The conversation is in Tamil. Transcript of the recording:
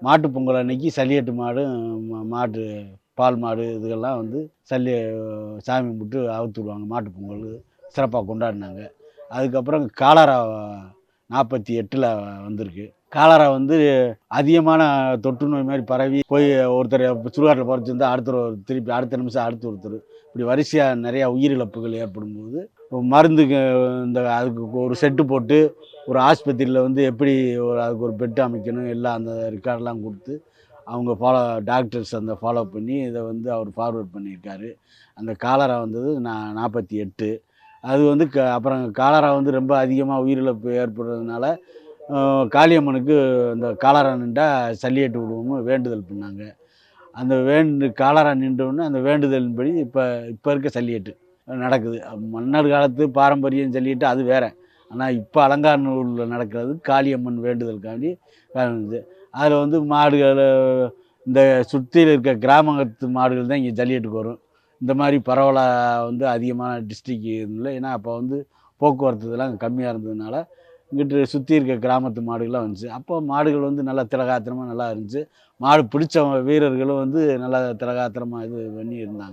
மாட்டுப் பொங்கல் அன்னைக்கு சல்லிக்கட்டு மாடு, மாட்டு பால் மாடு இதுகெல்லாம் வந்து சல்லி சாமி கும்பிட்டு அவுத்து விடுவாங்க. மாட்டுப் பொங்கல் சிறப்பா கொண்டாடுனாங்க. அதுக்கப்புறம் காலாரா 48ல வந்திருக்கு. காலாரா வந்து அதிகமான தொற்று நோய் மாரி பரவி போய் ஒருத்தர் சுடுகாட்டில பொறச்சிருந்தா திருப்பி அடுத்த நிமிஷம் அடுத்து ஒருத்தர் இப்படி வரிசையா நிறையா உயிரிழப்புகள் ஏற்படும்போது, மருந்துக்கு அதுக்கு ஒரு செட்டு போட்டு ஒரு ஆஸ்பத்திரியில வந்து எப்படி அதுக்கு ஒரு பெட் அமைக்கணும் எல்லாம் அந்த ரெக்கார்ட்லாம் குடுத்து, அவங்க டாக்டர்ஸ் ஃபாலோ பண்ணி இத வந்து அவர் ஃபார்வர்ட் பண்ணியிருக்காரு. அந்த காலரா வந்தது 48. அது வந்து அப்புறம் காலரா வந்து ரொம்ப அதிகமா உயிரிழப்பு ஏற்படுறதுனால, அ காளியம்மனுக்கு இந்த காலரா நின்டா சல்லிக்கட்டு விடுவோம்னு வேண்டுதல் பண்ணாங்க. அந்த காலரா நின்றவுடனே அந்த வேண்டுதலின்படி இப்ப இப்ப இருக்க சல்லிக்கட்டு நடக்குது. மன்னர் காலத்து பாரம்பரியம் ஜல்லிக்கட்டு அது வேற. ஆனா, இப்ப அலங்காநல்லூர்ல நடக்கிறது காளியம்மன் வேண்டுதலுக்காண்டி நடந்தது. அதுல வந்து மாடுகள இந்த சுத்தியில இருக்க கிராமத்து மாடுகள் தான் இங்க ஜல்லிக்கட்டுக்கு வரும். இந்த மாரி பரவலா வந்து அதிகமான டிஸ்ட்ரிக்ட் இல்ல. ஏன்னா, அப்ப வந்து போக்குவரத்து இதெல்லாம் கம்மியா இருந்ததுனால, இங்கிட்டு சுத்தி இருக்க கிராமத்து மாடுகள்லாம் வந்துச்சு. அப்போ மாடுகள் வந்து நல்லா திடகாத்திரமா நல்லா இருந்துச்சு. மாடு பிடிச்ச வீரர்களும் வந்து நல்லா திடகாத்திரமா இது பண்ணி இருந்தாங்க.